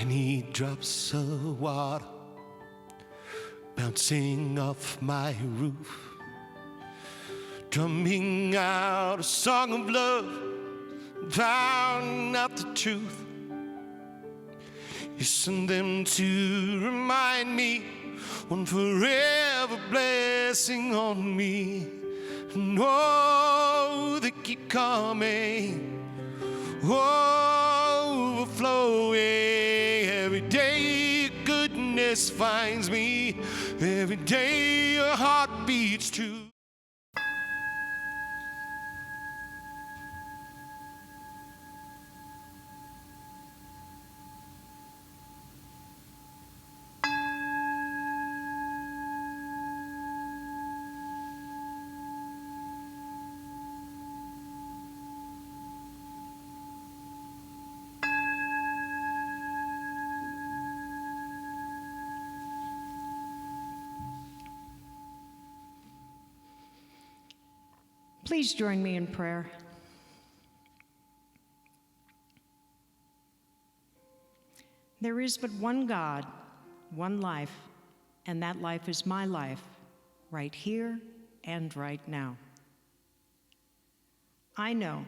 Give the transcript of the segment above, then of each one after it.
Tiny drops of water bouncing off my roof, drumming out a song of love, drowning out the truth. You send them to remind me one forever blessing on me. And oh, they keep coming, overflowing. Every day your goodness finds me. Every day your heart beats true. Please join me in prayer. There is but one God, one life, and that life is my life, right here and right now. I know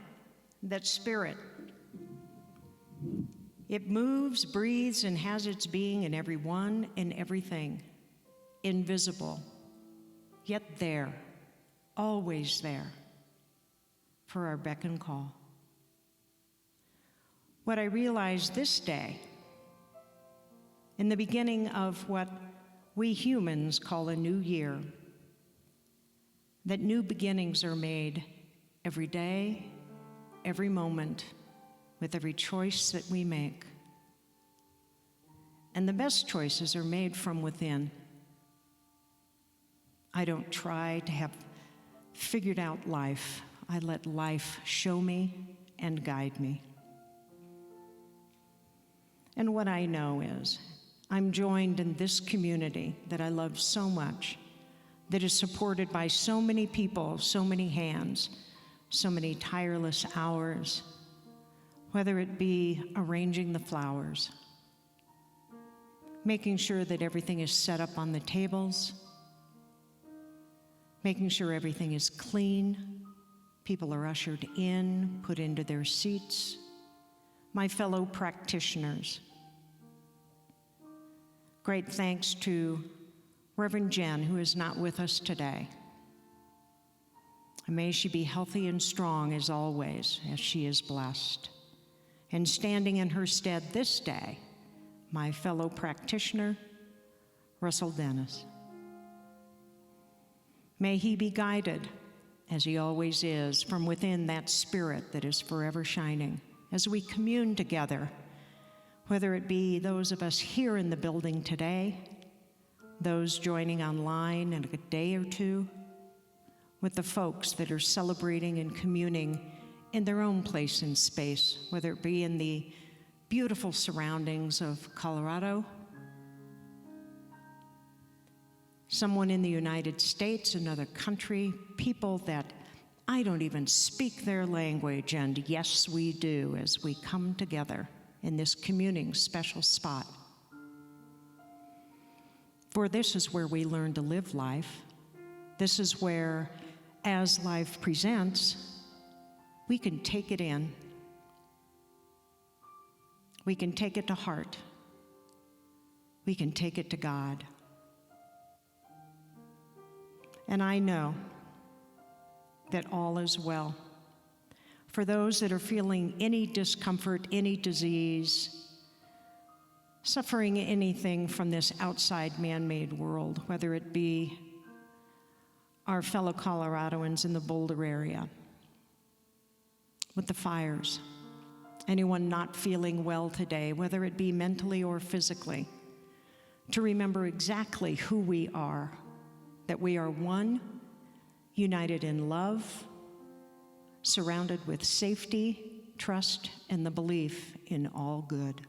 that spirit, it moves, breathes, and has its being in everyone and everything, invisible, yet there, always there, for our beck and call. What I realized this day, in the beginning of what we humans call a new year, that new beginnings are made every day, every moment, with every choice that we make. And the best choices are made from within. I don't try to have figured out life. I let life show me and guide me. And what I know is I'm joined in this community that I love so much, that is supported by so many people, so many hands, so many tireless hours, whether it be arranging the flowers, making sure that everything is set up on the tables, making sure everything is clean, people are ushered in, put into their seats, my fellow practitioners. Great thanks to Reverend Jen, who is not with us today. May she be healthy and strong as always, as she is blessed. And standing in her stead this day, my fellow practitioner, Russell Dennis. May he be guided, as he always is, from within that spirit that is forever shining, as we commune together, whether it be those of us here in the building today, those joining online in a day or two, with the folks that are celebrating and communing in their own place in space, whether it be in the beautiful surroundings of Colorado, someone in the United States, another country, people that I don't even speak their language, and yes, we do, as we come together in this communing special spot. For this is where we learn to live life. This is where, as life presents, we can take it in. We can take it to heart. We can take it to God. And I know that all is well. For those that are feeling any discomfort, any disease, suffering anything from this outside man-made world, whether it be our fellow Coloradoans in the Boulder area, with the fires, anyone not feeling well today, whether it be mentally or physically, to remember exactly who we are, that we are one, united in love, surrounded with safety, trust, and the belief in all good.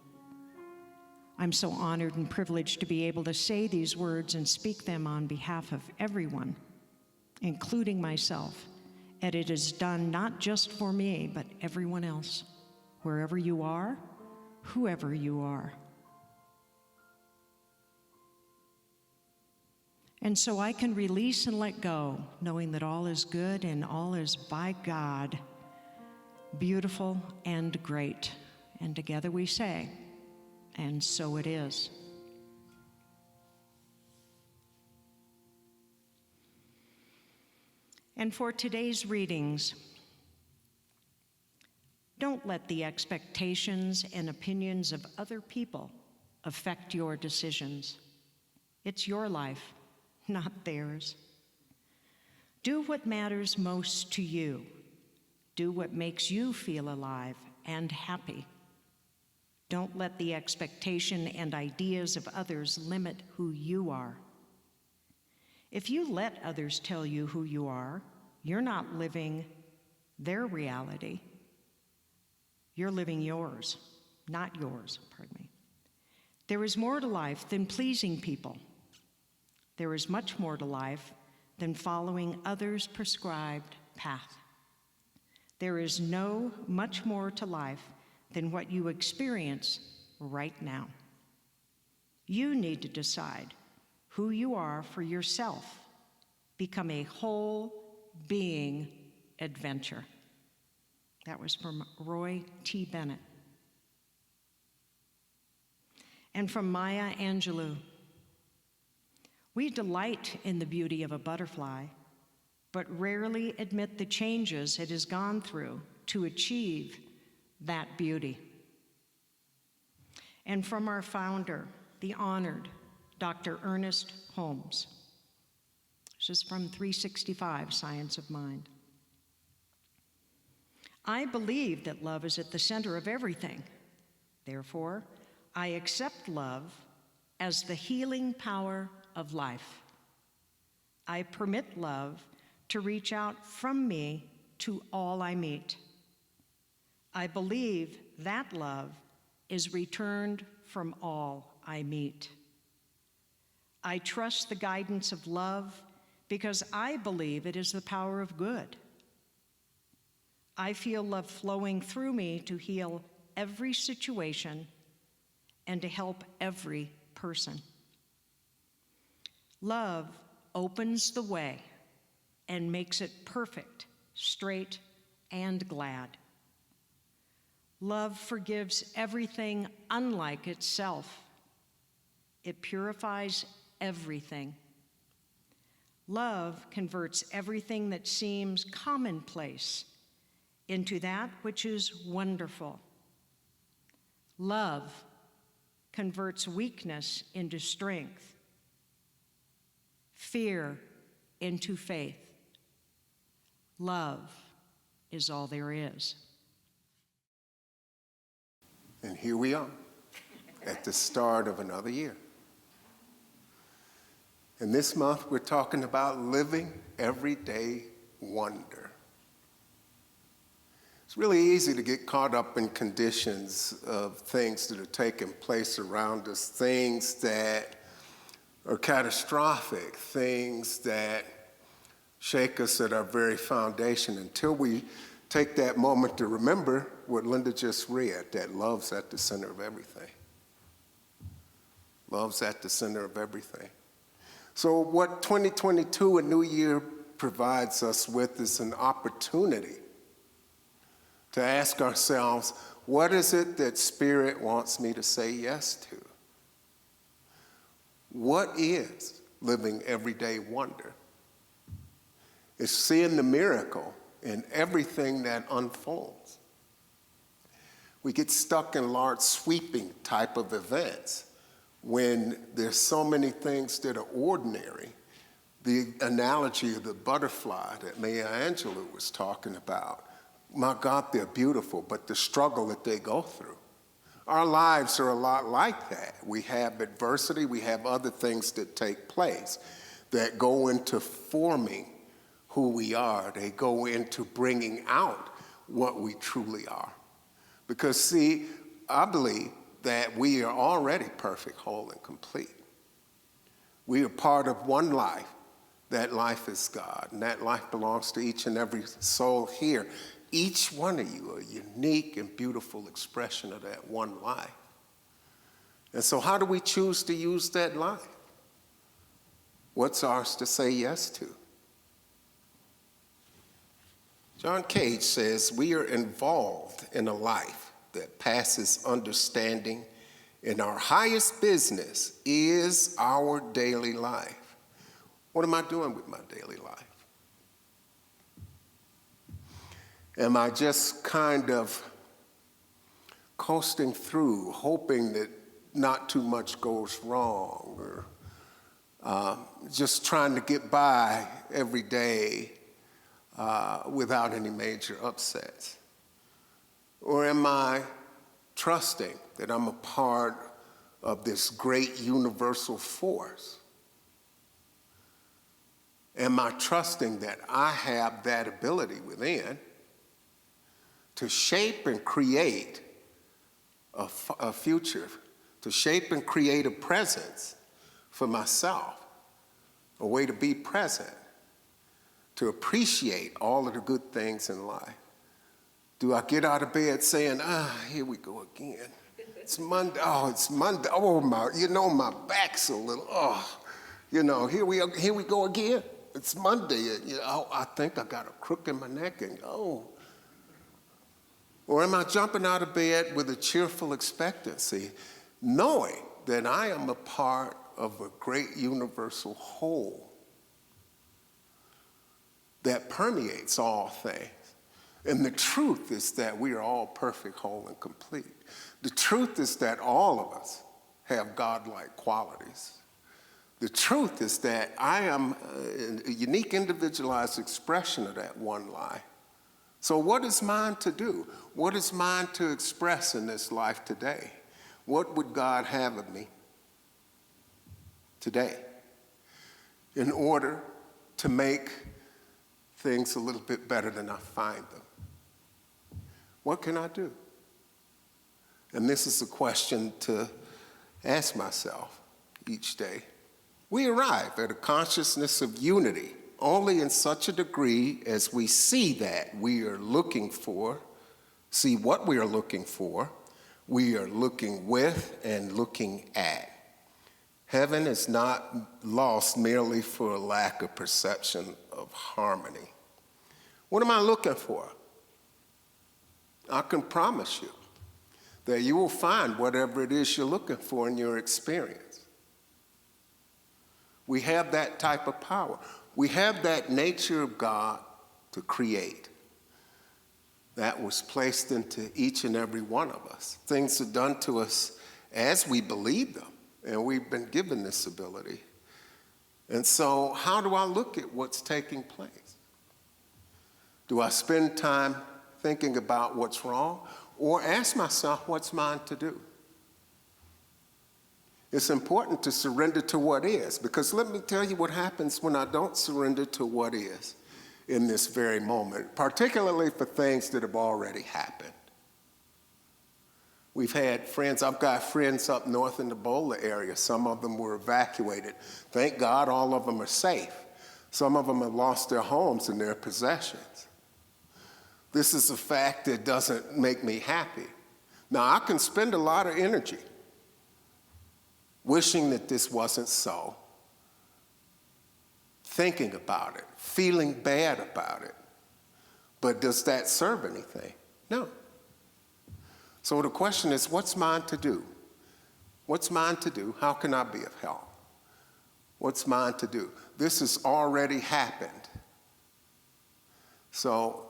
I'm so honored and privileged to be able to say these words and speak them on behalf of everyone, including myself, and it is done not just for me, but everyone else, wherever you are, whoever you are, And so I can release and let go, knowing that all is good and all is by God, beautiful and great. And together we say, and so it is. And for today's readings, don't let the expectations and opinions of other people affect your decisions. It's your life, not theirs. Do what matters most to you. Do what makes you feel alive and happy. Don't let the expectation and ideas of others limit who you are. If you let others tell you who you are, you're not living their reality. You're living yours, not yours, pardon me. There is more to life than pleasing people. There is much more to life than following others' prescribed path. There is much more to life than what you experience right now. You need to decide who you are for yourself. Become a whole being adventure. That was from Roy T. Bennett. And from Maya Angelou. We delight in the beauty of a butterfly, but rarely admit the changes it has gone through to achieve that beauty. And from our founder, the honored Dr. Ernest Holmes. This is from 365, Science of Mind. I believe that love is at the center of everything. Therefore, I accept love as the healing power of life. I permit love to reach out from me to all I meet. I believe that love is returned from all I meet. I trust the guidance of love because I believe it is the power of good. I feel love flowing through me to heal every situation and to help every person. Love opens the way and makes it perfect, straight, and glad. Love forgives everything unlike itself. It purifies everything. Love converts everything that seems commonplace into that which is wonderful. Love converts weakness into strength, fear into faith. Love is all there is. And here we are at the start of another year. And this month we're talking about living everyday wonder. It's really easy to get caught up in conditions of things that are taking place around us, things that are catastrophic, things that shake us at our very foundation, until we take that moment to remember what Linda just read, that love's at the center of everything. Love's at the center of everything. So what 2022, a new year, provides us with is an opportunity to ask ourselves, what is it that Spirit wants me to say yes to? What is living everyday wonder? It's seeing the miracle in everything that unfolds. We get stuck in large sweeping type of events when there's so many things that are ordinary. The analogy of the butterfly that Maya Angelou was talking about, my God, they're beautiful, but the struggle that they go through. Our lives are a lot like that. We have adversity, we have other things that take place that go into forming who we are. They go into bringing out what we truly are. Because see, I believe that we are already perfect, whole, and complete. We are part of one life. That life is God, and that life belongs to each and every soul here. Each one of you are a unique and beautiful expression of that one life. And so how do we choose to use that life? What's ours to say yes to? John Cage says, we are involved in a life that passes understanding, and our highest business is our daily life. What am I doing with my daily life? Am I just kind of coasting through, hoping that not too much goes wrong, or just trying to get by every day without any major upsets? Or am I trusting that I'm a part of this great universal force? Am I trusting that I have that ability within to shape and create a future, to shape and create a presence for myself, a way to be present, to appreciate all of the good things in life? Do I get out of bed saying, here we go again. It's Monday. Oh, it's Monday. Oh, my back's a little, here we go again. It's Monday. I think I got a crook in my neck and, Or am I jumping out of bed with a cheerful expectancy, knowing that I am a part of a great universal whole that permeates all things? And the truth is that we are all perfect, whole, and complete. The truth is that all of us have godlike qualities. The truth is that I am a unique, individualized expression of that one life. So what is mine to do? What is mine to express in this life today? What would God have of me today in order to make things a little bit better than I find them? What can I do? And this is a question to ask myself each day. We arrive at a consciousness of unity only in such a degree as we see that we are looking for, see what we are looking for, we are looking with and looking at. Heaven is not lost merely for a lack of perception of harmony. What am I looking for? I can promise you that you will find whatever it is you're looking for in your experience. We have that type of power. We have that nature of God to create. That was placed into each and every one of us. Things are done to us as we believe them, and we've been given this ability. And so how do I look at what's taking place? Do I spend time thinking about what's wrong, or ask myself what's mine to do? It's important to surrender to what is, because let me tell you what happens when I don't surrender to what is in this very moment, particularly for things that have already happened. We've had friends, I've got friends up north in the Boulder area. Some of them were evacuated. Thank God all of them are safe. Some of them have lost their homes and their possessions. This is a fact that doesn't make me happy. Now, I can spend a lot of energy wishing that this wasn't so, thinking about it, feeling bad about it. But does that serve anything? No. So the question is, what's mine to do? What's mine to do? How can I be of help? What's mine to do? This has already happened. So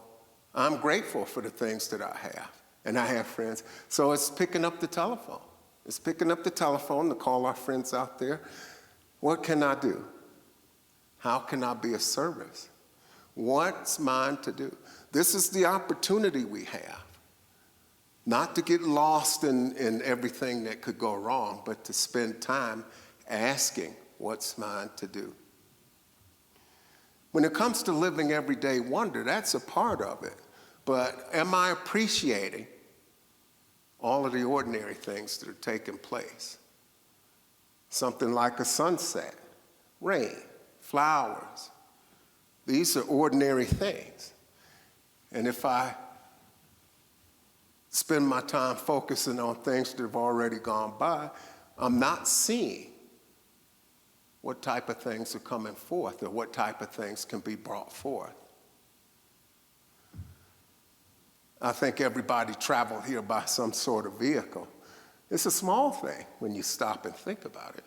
I'm grateful for the things that I have, and I have friends. So it's picking up the telephone. It's picking up the telephone to call our friends out there. What can I do? How can I be of service? What's mine to do? This is the opportunity we have, not to get lost in everything that could go wrong, but to spend time asking what's mine to do. When it comes to living everyday wonder, that's a part of it. But am I appreciating all of the ordinary things that are taking place? Something like a sunset, rain, flowers. These are ordinary things. And if I spend my time focusing on things that have already gone by, I'm not seeing what type of things are coming forth or what type of things can be brought forth. I think everybody traveled here by some sort of vehicle. It's a small thing when you stop and think about it.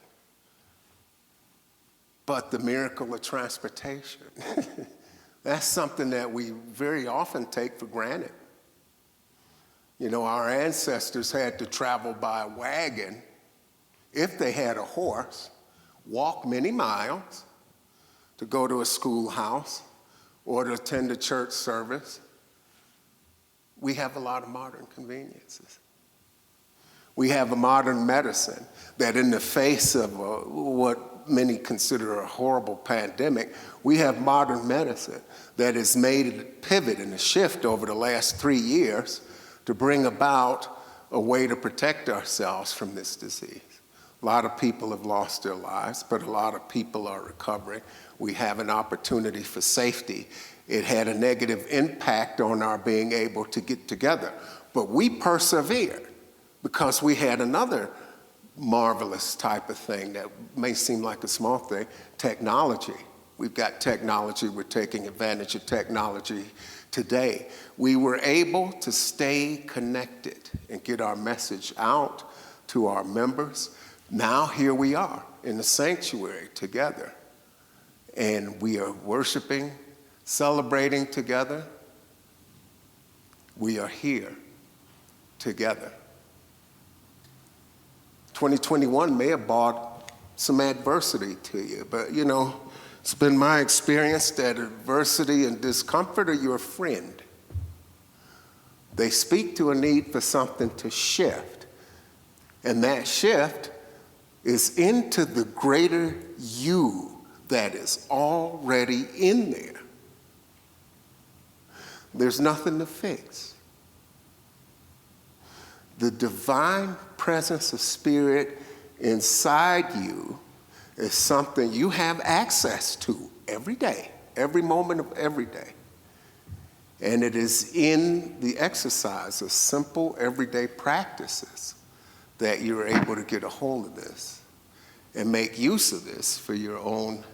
But the miracle of transportation, that's something that we very often take for granted. You know, our ancestors had to travel by wagon if they had a horse, walk many miles to go to a schoolhouse or to attend a church service. We have a lot of modern conveniences. We have a modern medicine that in the face of what many consider a horrible pandemic, we have modern medicine that has made a pivot and a shift over the last 3 years to bring about a way to protect ourselves from this disease. A lot of people have lost their lives, but a lot of people are recovering. We have an opportunity for safety. It had a negative impact on our being able to get together, but we persevered because we had another marvelous type of thing that may seem like a small thing, technology. We've got technology, we're taking advantage of technology today. We were able to stay connected and get our message out to our members. Now here we are in the sanctuary together, and we are worshiping, celebrating together. We are here together. 2021 may have brought some adversity to you, but you know, it's been my experience that adversity and discomfort are your friend. They speak to a need for something to shift, and that shift is into the greater you that is already in there. There's nothing to fix. The divine presence of Spirit inside you is something you have access to every day, every moment of every day. And it is in the exercise of simple everyday practices that you're able to get a hold of this and make use of this for your own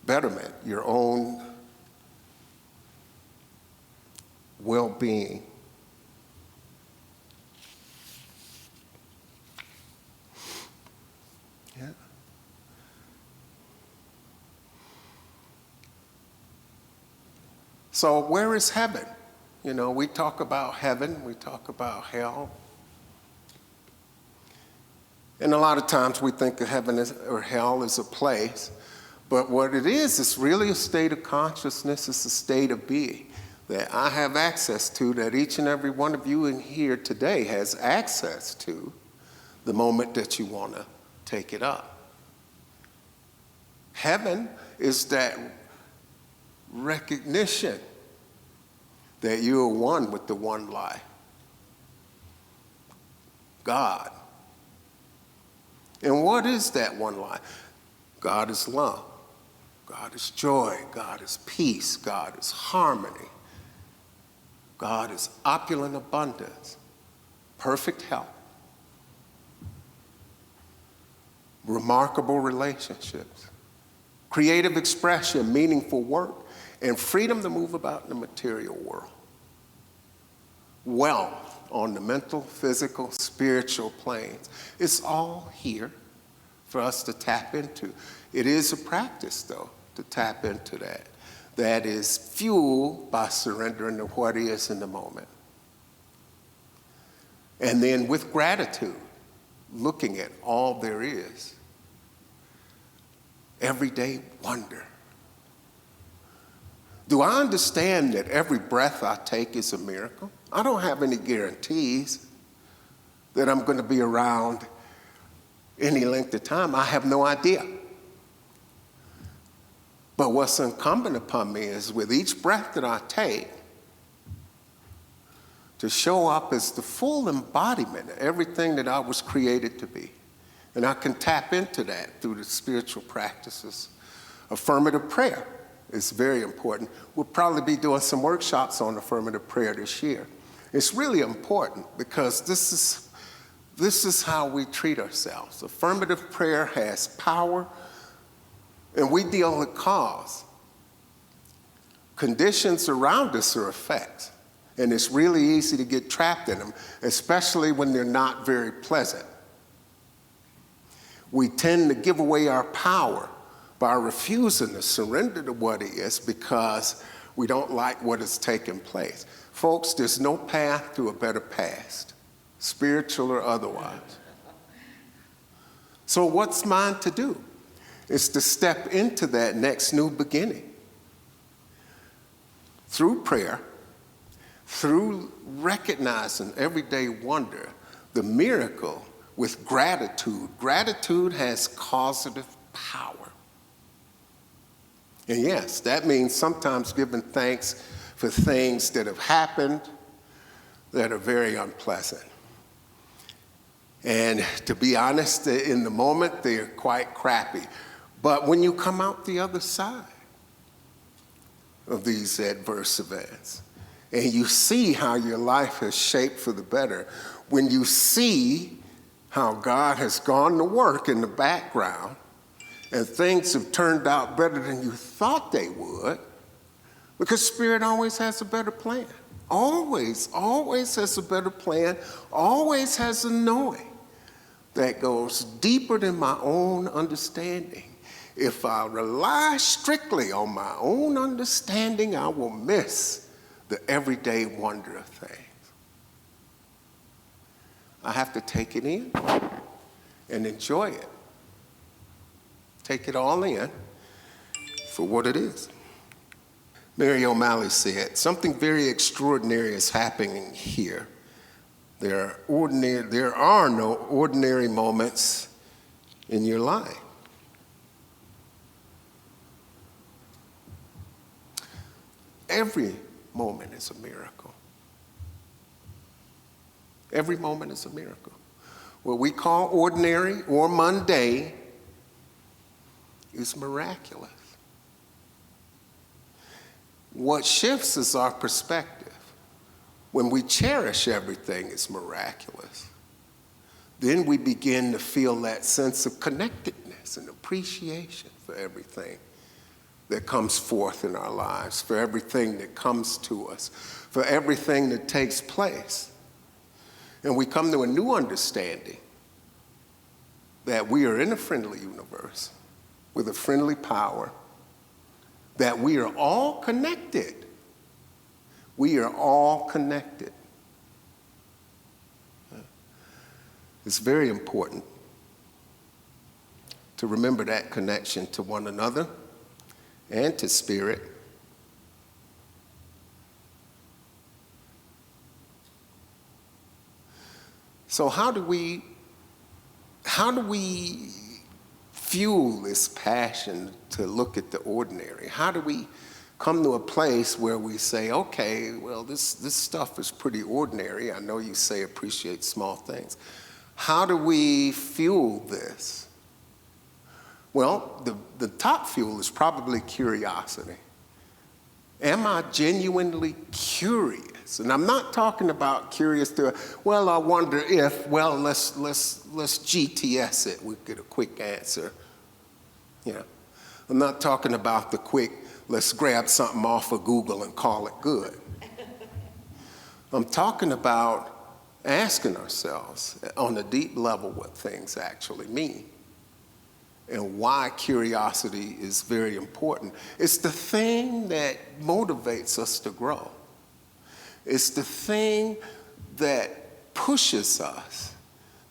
betterment, your own well-being. Yeah. So where is heaven? You know, we talk about heaven, we talk about hell. And a lot of times we think of heaven or hell as a place, but what it is really a state of consciousness, it's a state of being that I have access to, that each and every one of you in here today has access to the moment that you want to take it up. Heaven is that recognition that you are one with the one life, God. And what is that one life? God is love. God is joy. God is peace. God is harmony. God is opulent abundance, perfect health, remarkable relationships, creative expression, meaningful work, and freedom to move about in the material world. Wealth on the mental, physical, spiritual planes. It's all here for us to tap into. It is a practice, though, to tap into that. That is fueled by surrendering to what is in the moment. And then with gratitude, looking at all there is. Everyday wonder. Do I understand that every breath I take is a miracle? I don't have any guarantees that I'm going to be around any length of time. I have no idea. But what's incumbent upon me is with each breath that I take to show up as the full embodiment of everything that I was created to be. And I can tap into that through the spiritual practices. Affirmative prayer is very important. We'll probably be doing some workshops on affirmative prayer this year. It's really important because this is This is how we treat ourselves. Affirmative prayer has power, and we deal with cause. Conditions around us are effects, and it's really easy to get trapped in them, especially when they're not very pleasant. We tend to give away our power by refusing to surrender to what is because we don't like what has taken place. Folks, there's no path to a better past, spiritual or otherwise. So what's mine to do? Is to step into that next new beginning. Through prayer, through recognizing everyday wonder, the miracle with gratitude. Gratitude has causative power. And yes, that means sometimes giving thanks for things that have happened that are very unpleasant. And to be honest, in the moment, they're quite crappy. But when you come out the other side of these adverse events, and you see how your life has shaped for the better, when you see how God has gone to work in the background, and things have turned out better than you thought they would, because Spirit always has a better plan. Always has a better plan, always has a knowing that goes deeper than my own understanding. If I rely strictly on my own understanding, I will miss the everyday wonder of things. I have to take it in and enjoy it. Take it all in for what it is. Mary O'Malley said, something very extraordinary is happening here. There are no ordinary moments in your life. Every moment is a miracle. Every moment is a miracle. What we call ordinary or mundane is miraculous. What shifts is our perspective. When we cherish everything as miraculous, then we begin to feel that sense of connectedness and appreciation for everything that comes forth in our lives, for everything that comes to us, for everything that takes place. And we come to a new understanding that we are in a friendly universe with a friendly power, that we are all connected. We are all connected. It's very important to remember that connection to one another and to Spirit. So how do we fuel this passion to look at the ordinary? How do we come to a place where we say, okay, well, this stuff is pretty ordinary. I know you say appreciate small things. How do we fuel this? Well, the top fuel is probably curiosity. Am I genuinely curious? And I'm not talking about curious to, well, I wonder if, well, let's GTS it. We get a quick answer. You know, I'm not talking about the quick, let's grab something off of Google and call it good. I'm talking about asking ourselves on a deep level what things actually mean and why curiosity is very important. It's the thing that motivates us to grow. It's the thing that pushes us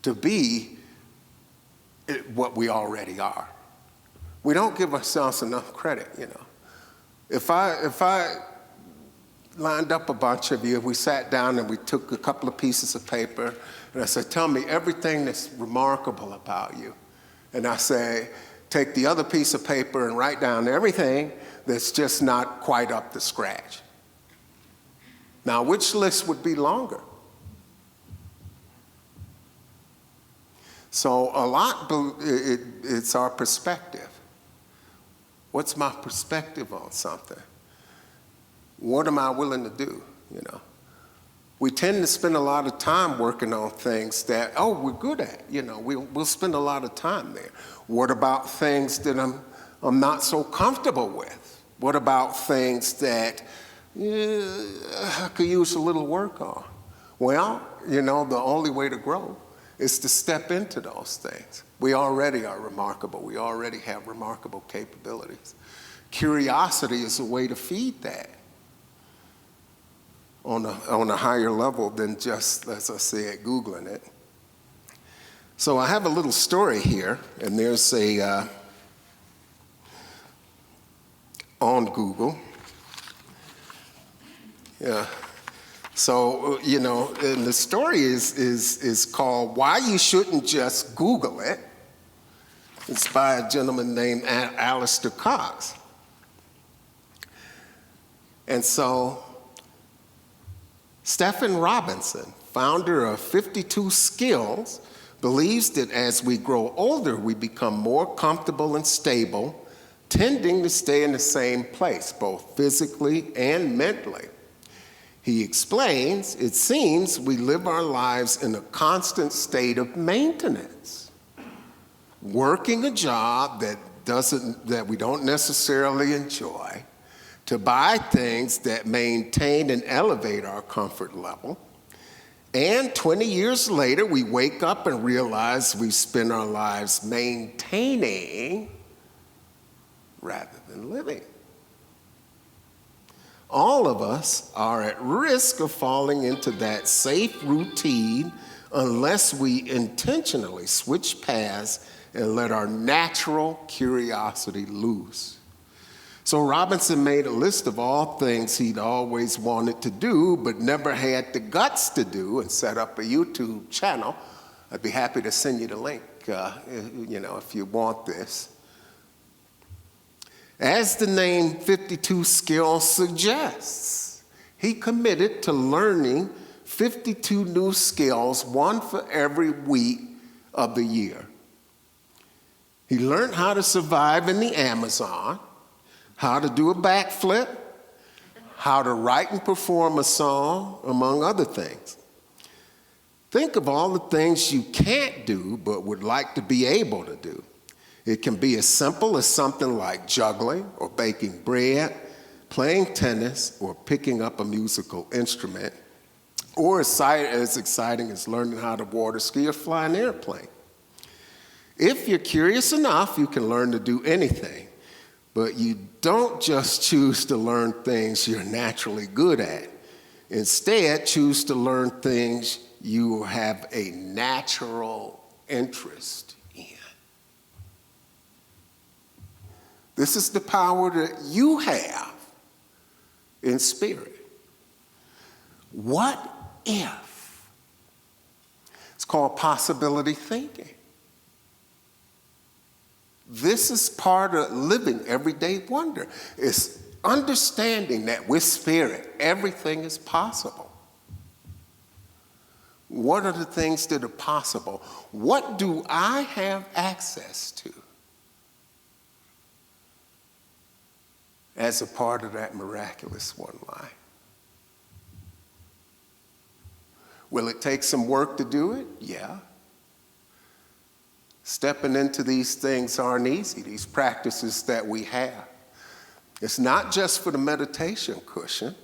to be what we already are. We don't give ourselves enough credit, you know. If I lined up a bunch of you, we sat down and we took a couple of pieces of paper, and I said, tell me everything that's remarkable about you. And I say, take the other piece of paper and write down everything that's just not quite up to scratch. Now, which list would be longer? So a lot, it's our perspective. What's my perspective on something? What am I willing to do, you know? We tend to spend a lot of time working on things that, oh, we're good at. We'll spend a lot of time there. What about things that I'm not so comfortable with? What about things that I could use a little work on? Well, the only way to grow is to step into those things. We already are remarkable. We already have remarkable capabilities. Curiosity is a way to feed that on a higher level than just, as I said, Googling it. So I have a little story here, and there's on Google. Yeah. So, and the story is called Why You Shouldn't Just Google It. It's by a gentleman named Alistair Cox. And so, Stephen Robinson, founder of 52 Skills, believes that as we grow older, we become more comfortable and stable, tending to stay in the same place, both physically and mentally. He explains, it seems we live our lives in a constant state of maintenance, working a job that we don't necessarily enjoy, to buy things that maintain and elevate our comfort level. And 20 years later, we wake up and realize we spend our lives maintaining rather than living. All of us are at risk of falling into that safe routine unless we intentionally switch paths and let our natural curiosity loose. So Robinson made a list of all things he'd always wanted to do but never had the guts to do and set up a YouTube channel. I'd be happy to send you the link, if you want this. As the name 52 Skills suggests, he committed to learning 52 new skills, one for every week of the year. He learned how to survive in the Amazon, how to do a backflip, how to write and perform a song, among other things. Think of all the things you can't do but would like to be able to do. It can be as simple as something like juggling or baking bread, playing tennis, or picking up a musical instrument, or as exciting as learning how to water ski or fly an airplane. If you're curious enough, you can learn to do anything, but you don't just choose to learn things you're naturally good at. Instead, choose to learn things you have a natural interest in. This is the power that you have in spirit. What if? It's called possibility thinking. This is part of living everyday wonder. It's understanding that with spirit, everything is possible. What are the things that are possible? What do I have access to as a part of that miraculous one life? Will it take some work to do it? Yeah. Stepping into these things aren't easy, these practices that we have. It's not just for the meditation cushion.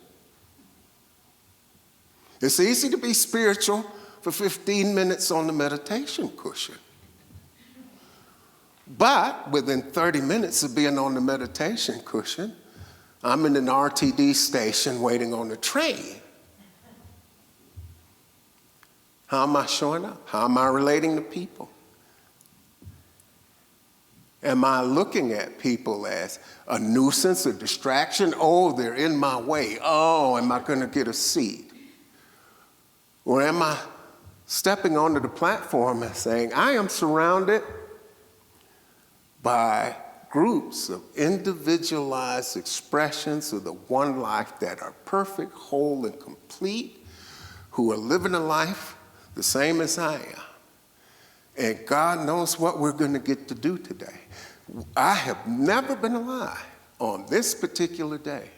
It's easy to be spiritual for 15 minutes on the meditation cushion. But within 30 minutes of being on the meditation cushion, I'm in an RTD station waiting on the train. How am I showing up? How am I relating to people? Am I looking at people as a nuisance, a distraction? Oh, they're in my way. Oh, am I going to get a seat? Or am I stepping onto the platform and saying, I am surrounded by groups of individualized expressions of the one life that are perfect, whole, and complete, who are living a life the same as I am. And God knows what we're going to get to do today. I have never been alive on this particular day.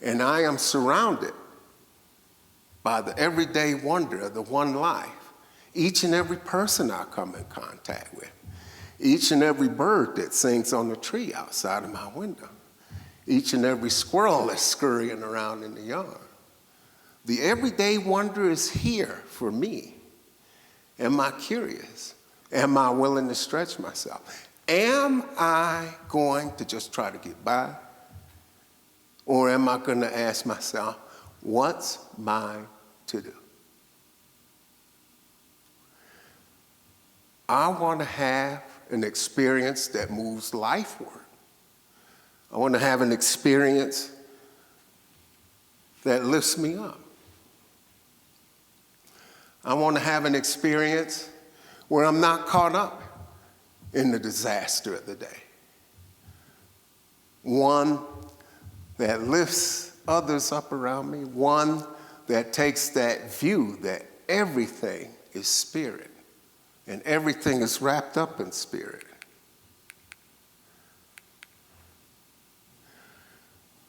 And I am surrounded by the everyday wonder of the one life. Each and every person I come in contact with. Each and every bird that sings on the tree outside of my window. Each and every squirrel that's scurrying around in the yard. The everyday wonder is here for me. Am I curious? Am I willing to stretch myself? Am I going to just try to get by? Or am I going to ask myself, what's mine to do? I want to have an experience that moves life forward. I want to have an experience that lifts me up. I want to have an experience where I'm not caught up in the disaster of the day. One that lifts others up around me. One that takes that view that everything is spirit and everything is wrapped up in spirit.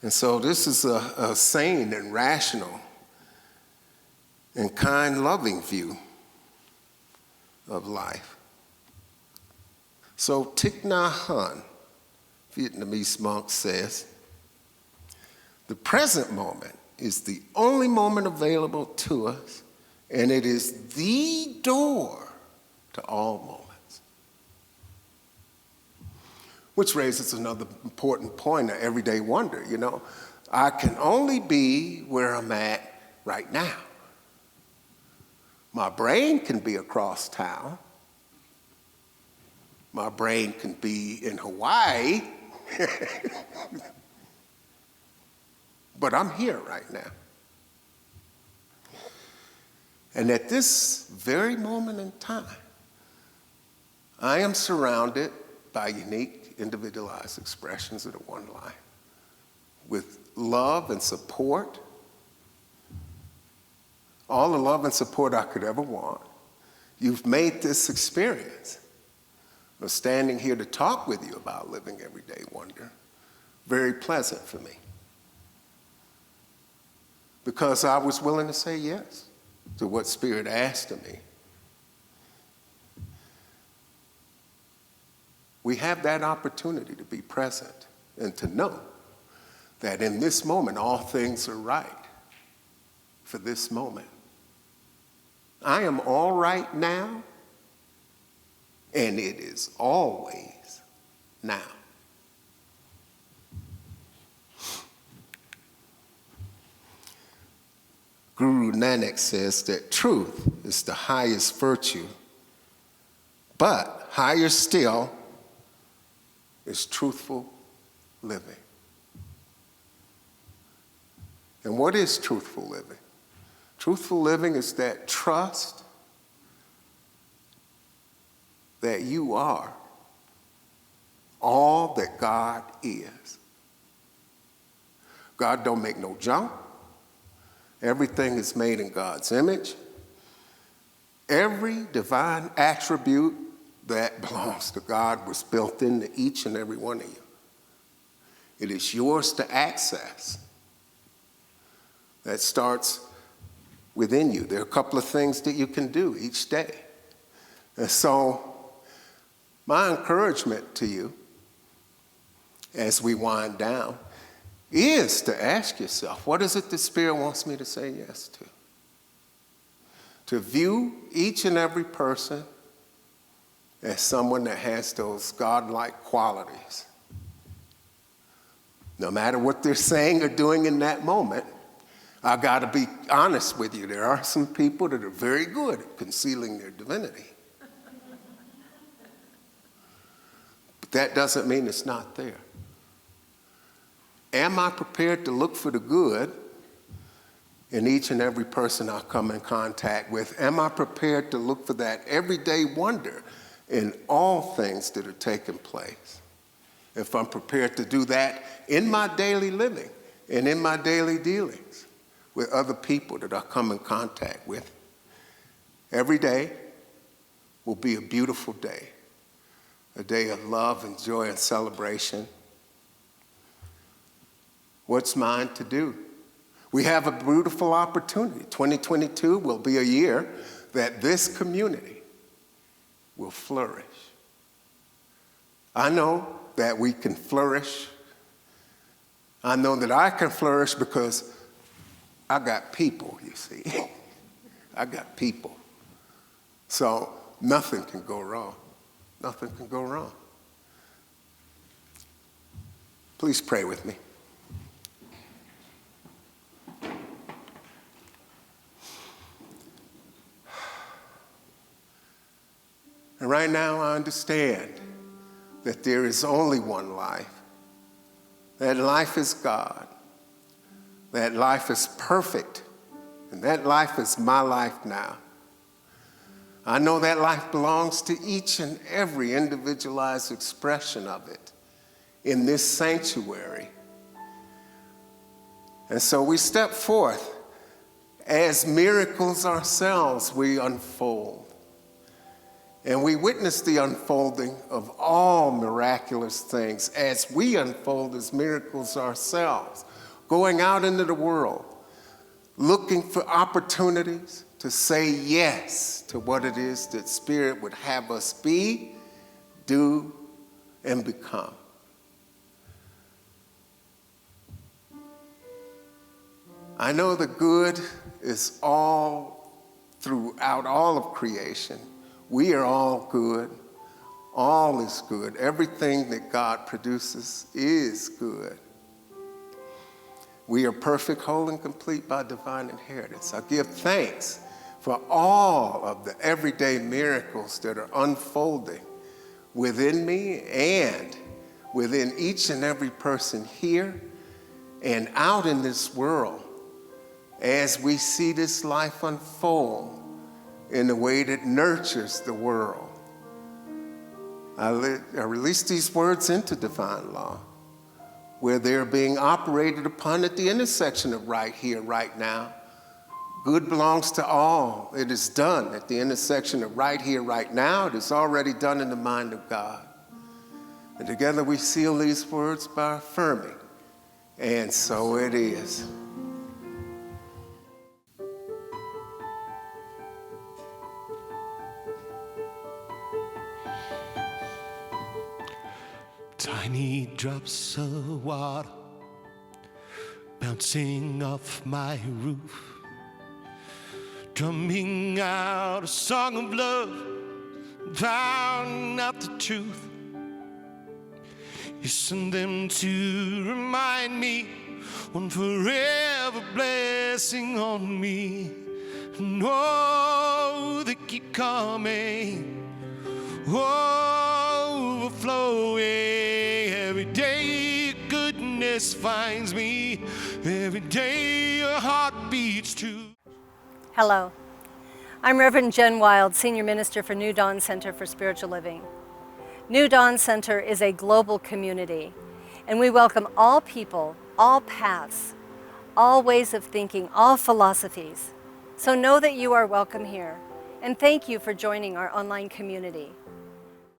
And so this is a sane and rational and kind, loving view of life. So Thich Nhat Hanh, Vietnamese monk, says, the present moment is the only moment available to us, and it is the door to all moments. Which raises another important point of everyday wonder. You know, I can only be where I'm at right now. My brain can be across town. My brain can be in Hawaii. But I'm here right now. And at this very moment in time, I am surrounded by unique, individualized expressions of the one life with love and support, all the love and support I could ever want. You've made this experience of standing here to talk with you about living everyday wonder very pleasant for me, because I was willing to say yes to what Spirit asked of me. We have that opportunity to be present and to know that in this moment, all things are right for this moment. I am all right now, and it is always now. Guru Nanak says that truth is the highest virtue, but higher still is truthful living. And what is truthful living? Truthful living is that trust that you are all that God is. God don't make no junk. Everything is made in God's image. Every divine attribute that belongs to God was built into each and every one of you. It is yours to access. That starts within you. There are a couple of things that you can do each day. And so my encouragement to you as we wind down is to ask yourself, what is it the Spirit wants me to say yes to? To view each and every person as someone that has those godlike qualities. No matter what they're saying or doing in that moment, I got to be honest with you. There are some people that are very good at concealing their divinity. But that doesn't mean it's not there. Am I prepared to look for the good in each and every person I come in contact with? Am I prepared to look for that everyday wonder in all things that are taking place? If I'm prepared to do that in my daily living and in my daily dealings with other people that I come in contact with, every day will be a beautiful day, a day of love and joy and celebration. What's mine to do? We have a beautiful opportunity. 2022 will be a year that this community will flourish. I know that we can flourish. I know that I can flourish because I got people, you see. I got people. So nothing can go wrong. Nothing can go wrong. Please pray with me. And right now I understand that there is only one life. That life is God. That life is perfect. And that life is my life now. I know that life belongs to each and every individualized expression of it in this sanctuary. And so we step forth as miracles ourselves, we unfold. And we witness the unfolding of all miraculous things as we unfold as miracles ourselves, going out into the world, looking for opportunities to say yes to what it is that Spirit would have us be, do, and become. I know the good is all throughout all of creation. We are all good. All is good. Everything that God produces is good. We are perfect, whole, and complete by divine inheritance. I give thanks for all of the everyday miracles that are unfolding within me and within each and every person here and out in this world as we see this life unfold in a way that nurtures the world. I release these words into divine law, where they're being operated upon at the intersection of right here, right now. Good belongs to all. It is done at the intersection of right here, right now. It is already done in the mind of God. And together we seal these words by affirming, and so it is. Tiny drops of water bouncing off my roof, drumming out a song of love, drowning out the truth. You send them to remind me one forever blessing on me. And oh, they keep coming, overflowing. Every day goodness finds me. Every day your heart beats too. Hello, I'm Reverend Jen Wild, Senior Minister for New Dawn Center for Spiritual Living. New Dawn Center is a global community, and we welcome all people, all paths, all ways of thinking, all philosophies. So know that you are welcome here, and thank you for joining our online community.